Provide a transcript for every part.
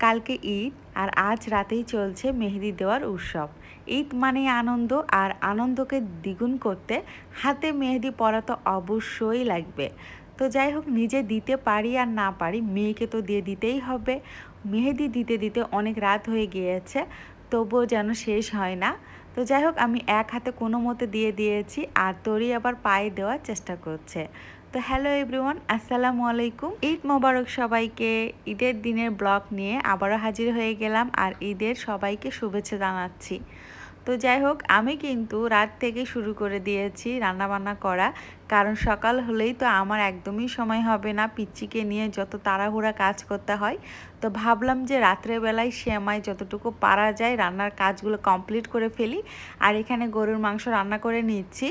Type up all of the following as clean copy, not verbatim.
কালকে ঈদ আর আজ রাতেই চলছে মেহেদি দেওয়ার উৎসব। ঈদ মানেই আনন্দ, আর আনন্দকে দ্বিগুণ করতে হাতে মেহেদি পরা তো অবশ্যই লাগবে। তো যাই হোক, নিজে দিতে পারি আর না পারি, মেয়েকে তো দিয়ে দিতেই হবে। মেহেদি দিতে দিতে অনেক রাত হয়ে গিয়েছে, তবুও যেন শেষ হয় না। তো যাই হোক, আমি এক হাতে কোনো মতে দিয়ে দিয়েছি, আর তরি আবার পায়ে দেওয়ার চেষ্টা করছে। তো হ্যালো এভরিওয়ান, আসসালামু আলাইকুম। ঈদ মোবারক সবাইকে। ঈদের দিনের ব্লগ নিয়ে আবারও হাজির হয়ে গেলাম, আর ঈদের সবাইকে শুভেচ্ছা জানাচ্ছি। তো যাই হোক, আমি কিন্তু রাত থেকে শুরু করে দিয়েছি রান্নাবান্না করা, কারণ সকাল হলেই তো আমার একদমই সময় হবে না পিচ্চিকে নিয়ে যত তাড়াহুড়া কাজ করতে হয়। তো ভাবলাম যে রাত্রেবেলায় সেমাই যতটুকু পারা যায় রান্নার কাজগুলো কমপ্লিট করে ফেলি। আর এখানে গরুর মাংস রান্না করে নিচ্ছি।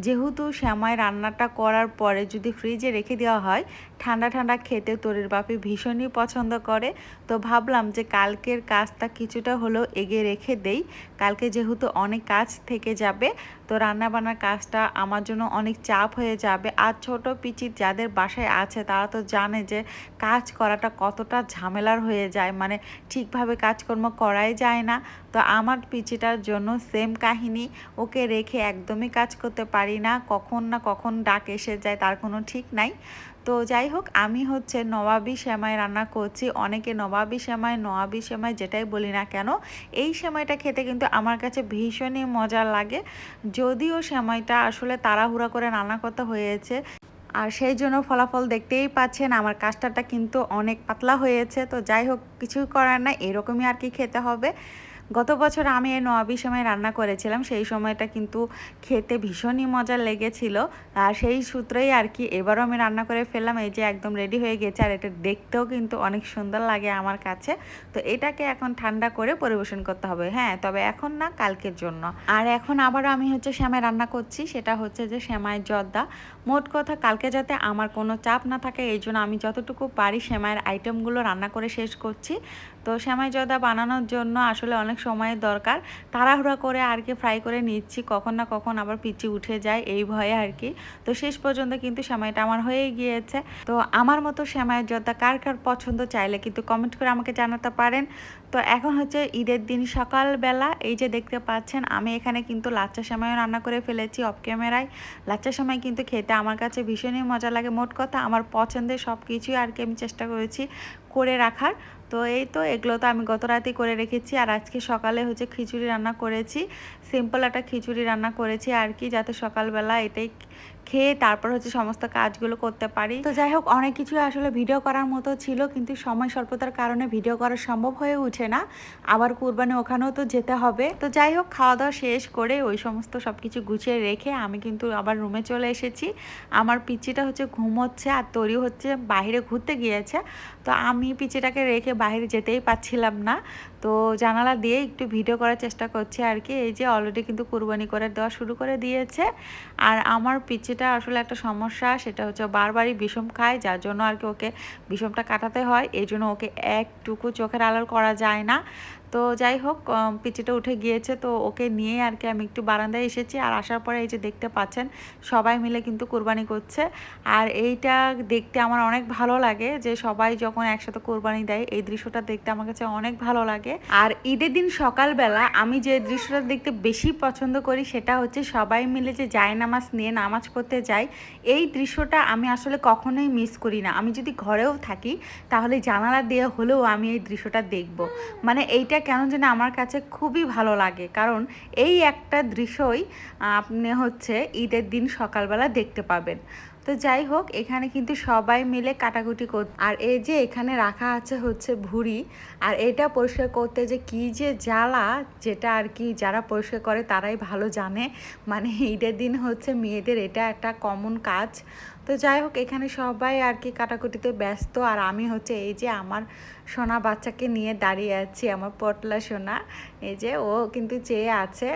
যেহেতু সেমাই রান্নাটা করার পরে যদি ফ্রিজে রেখে দেওয়া হয়, ঠান্ডা ঠান্ডা খেতে তরির বাপি ভীষণই পছন্দ করে। তো ভাবলাম যে কালকের কাজটা কিছুটা হলেও এগিয়ে রেখে দেই। কালকে যেহেতু অনেক কাজ থেকে যাবে, তো রান্নাবান্নার কাজটা আমার জন্য অনেক চাপ হয়ে যাবে। আর ছোট পিচি যাদের বাসায় আছে তারা তো জানে যে কাজ করাটা কতটা ঝামেলার হয়ে যায়, মানে ঠিকভাবে কাজকর্ম করাই যায় না। তো আমার পিচিটার জন্য সেম কাহিনী, ওকে রেখে একদমই কাজ করতে পারি না, কখন না কখন ডাক এসে যায় তার কোনো ঠিক নাই। তো যাই হোক, আমি হচ্ছে নবাবী সেমাই রান্না করছি। অনেকে নবাবী সেমাই যেটাই বলি না কেন, এই সেমাইটা খেতে কিন্তু আমার কাছে ভীষণই মজা লাগে। যদিও সেমাইটা আসলে তাড়াহুড়া করে রান্না করতে হয়েছে, আর সেই জন্য ফলাফল দেখতেই পাচ্ছেন আমার কাস্টারটা কিন্তু অনেক পাতলা হয়েছে। তো যাই হোক, কিছুই করার নাই, এরকমই আর কি খেতে হবে। গত বছর আমি এই নবাবী সেমাই রান্না করেছিলাম, সেই সময়টা কিন্তু খেতে ভীষণই মজা লেগেছিল। আর সেই সূত্রেই আর কি এবারও আমি রান্না করে ফেললাম। এই যে একদম রেডি হয়ে গেছে, আর এটা দেখতেও কিন্তু অনেক সুন্দর লাগে আমার কাছে। তো এটাকে এখন ঠান্ডা করে পরিবেশন করতে হবে, হ্যাঁ, তবে এখন না, কালকের জন্য। আর এখন আবারও আমি হচ্ছে সেমাই রান্না করছি, সেটা হচ্ছে যে সেমাইয়ের জর্দা। মোট কথা, কালকে যাতে আমার কোনো চাপ না থাকে এই জন্য আমি যতটুকু পারি সেমাইয়ের আইটেমগুলো রান্না করে শেষ করছি। তো সেমাই জর্দা বানানোর জন্য আসলে অনেক সময়ের দরকার। তাড়াহুড়া করে আর কি ফ্রাই করে নিচ্ছি, কখন না কখন আবার পিচি উঠে যায় এই ভয়ে আর কি। তো শেষ পর্যন্ত কিন্তু সেমাইটা আমার হয়ে গিয়েছে। তো আমার মতো সেমাইয়ের জর্দা কার কার পছন্দ, চাইলে কিন্তু কমেন্ট করে আমাকে জানাতে পারেন। তো এখন হচ্ছে ঈদের দিন সকালবেলা, এই যে দেখতে পাচ্ছেন আমি এখানে কিন্তু লাচ্চা সেমাইও রান্না করে ফেলেছি অফ ক্যামেরায়। লাচ্চা সেমাই কিন্তু খেতে আমার কাছে ভীষণই মজা লাগে। মোট কথা, আমার পছন্দের সব কিছুই আর কি আমি চেষ্টা করেছি করে রাখার। তো এই তো, এগুলো তো আমি গত রাতেই করে রেখেছি। আর আজকে সকালে হচ্ছে খিচুড়ি রান্না করেছি, সিম্পল একটা খিচুড়ি রান্না করেছি আর কি, যাতে সকালবেলা এটাই খেয়ে তারপর হচ্ছে সমস্ত কাজগুলো করতে পারি। তো যাই হোক, অনেক কিছু আসলে ভিডিও করার মতো ছিল, কিন্তু সময় স্বল্পতার কারণে ভিডিও করা সম্ভব হয়ে ওঠে না। আবার কুরবানি ওখানেও তো যেতে হবে। তো যাই হোক, খাওয়া দাওয়া শেষ করে ওই সমস্ত সব কিছু গুছিয়ে রেখে আমি কিন্তু আবার রুমে চলে এসেছি। আমার পিচিটা হচ্ছে ঘুমোচ্ছে, আর তরি হচ্ছে বাইরে ঘুরতে গিয়েছে। তো আমি পিচিটাকে রেখে বাইরে যেতেই পারছিলাম না, তো জানালা দিয়ে একটু ভিডিও করার চেষ্টা করছি আর কি। এই যে অলরেডি কিন্তু কুরবানি করে দেওয়া শুরু করে দিয়েছে। আর আমার পিচিটা আসলে একটা সমস্যা, সেটা হচ্ছে বারবারই বিষম খায়, যার জন্য আর কি ওকে বিষমটা কাটাতে হয়। এই জন্য ওকে একটুকু চোখের আড়াল করা যায় না। তো যাই হোক, পিচিটা উঠে গিয়েছে, তো ওকে নিয়ে আর কি আমি একটু বারান্দায় এসেছি। আর আসার পরে এই যে দেখতে পাচ্ছেন সবাই মিলে কিন্তু কুরবানি করছে। আর এইটা দেখতে আমার অনেক ভালো লাগে, যে সবাই যখন একসাথে কোরবানি দেয়, এই দৃশ্যটা দেখতে আমার কাছে অনেক ভালো লাগে। আর ঈদের দিন সকালবেলা আমি যে দৃশ্যটা দেখতে বেশি পছন্দ করি, সেটা হচ্ছে সবাই মিলে যে জায়নামাজ নিয়ে নামাজ পড়তে যায়। এই দৃশ্যটা আমি আসলে কখনোই মিস করি না। আমি যদি ঘরেও থাকি, তাহলে জানালা দিয়ে হলেও আমি এই দৃশ্যটা দেখব। মানে এইটা কেন যেন আমার কাছে খুবই ভালো লাগে, কারণ এই একটা দৃশ্যই আপনি হচ্ছে ঈদের দিন সকালবেলা দেখতে পাবেন। তো যাই হোক, এখানে কিন্তু সবাই মিলে কাটাকুটি করতে, আর এই যে এখানে রাখা আছে হচ্ছে ভুঁড়ি। আর এটা পরিষ্কার করতে যে কি যে জ্বালা, যেটা আর কি যারা পরিষ্কার করে তারাই ভালো জানে। মানে ঈদের দিন হচ্ছে মেয়েদের এটা একটা কমন কাজ। তো যাই হোক, এখানে সবাই আর কি কাটাকুটিতে ব্যস্ত, আর আমি হচ্ছে এই যে আমার সোনা বাচ্চাকে নিয়ে দাঁড়িয়ে আছি, আমার পটলা সোনা। এই যে ও কিন্তু চেয়ে আছে,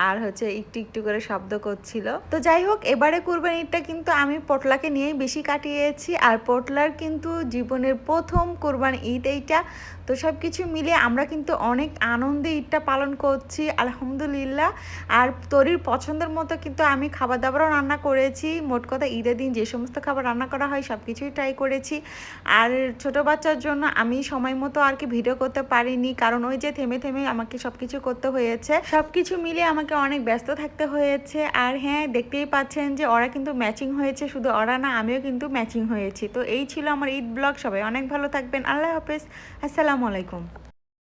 আর হচ্ছে একটু একটু করে শব্দ করছিল। তো যাই হোক, এবারে কুরবানিটা কিন্তু আমি পটলাকে নিয়েই বেশি কাটিয়েছি। আর পটলার কিন্তু জীবনের প্রথম কুরবানি ঈদ এইটা। তো সব কিছু মিলে আমরা কিন্তু অনেক আনন্দে ঈদটা পালন করছি, আলহামদুলিল্লাহ। আর তরির পছন্দের মতো কিন্তু আমি খাবার দাবারও রান্না করেছি। মোট কথা, ঈদের দিন যে সমস্ত খাবার রান্না করা হয় সব কিছুই ট্রাই করেছি। আর ছোট বাচ্চার জন্য আমি সময় মতো আর কি ভিডিও করতে পারিনি, কারণ ওই যে থেমে থেমে আমাকে সব কিছু করতে হয়েছে। সব কিছু মিলিয়ে আমাকে অনেক ব্যস্ত থাকতে হয়েছে। আর হ্যাঁ, দেখতেই পাচ্ছেন যে ওরা কিন্তু ম্যাচিং হয়েছে, শুধু ওরা না, আমিও কিন্তু ম্যাচিং হয়েছি। তো এই ছিল আমার ঈদ ব্লগ। সবাই অনেক ভালো থাকবেন। আল্লাহ হাফেজ, আসসালামু আলাইকুম।